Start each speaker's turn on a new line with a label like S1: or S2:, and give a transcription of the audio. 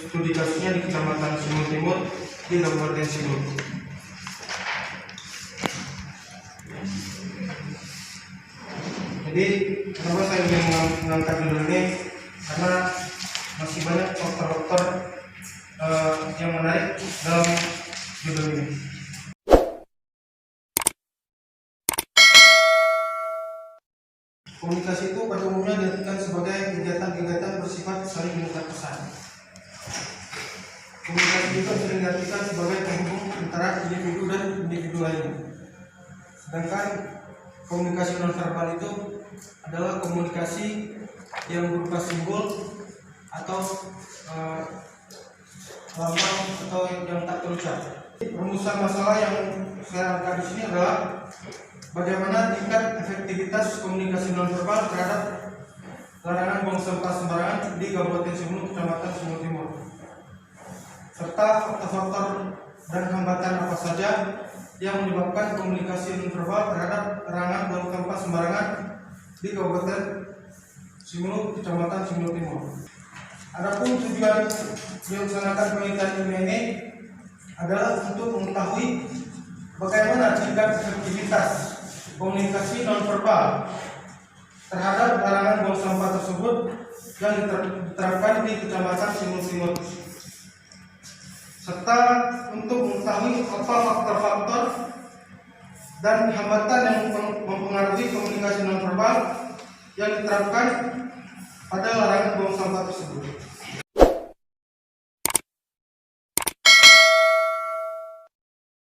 S1: studi kasusnya di Kecamatan Simul Timur di Kabupaten Simul. Jadi kenapa saya ingin mengangkat judul ini, karena masih banyak faktor-faktor yang menarik dalam judul ini. Komunikasi itu pada umumnya diartikan sebagai kegiatan-kegiatan bersifat saling menukar pesan. Komunikasi juga sering diartikan sebagai penghubung antara individu dan individu lainnya. Sedangkan komunikasi nonverbal itu adalah komunikasi yang berupa simbol atau lambang atau yang tak terucap. Rumusan masalah yang saya angkat di sini adalah bagaimana tingkat efektivitas komunikasi nonverbal terhadap larangan buang sampah sembarangan di Kabupaten Simul, Kecamatan Simul Timur, serta faktor-faktor dan hambatan apa saja yang menyebabkan komunikasi nonverbal terhadap larangan buang sampah sembarangan di Kabupaten Simul, Kecamatan Simul Timur. Adapun tujuan dilaksanakan penelitian ilmiah ini adalah untuk mengetahui bagaimana tingkat efektivitas komunikasi nonverbal terhadap larangan buang sampah tersebut yang diterapkan di Kecamatan Simul Timur, serta untuk mengetahui apa faktor-faktor dan hambatan yang mempengaruhi komunikasi nonverbal yang diterapkan pada larangan buang sampah tersebut.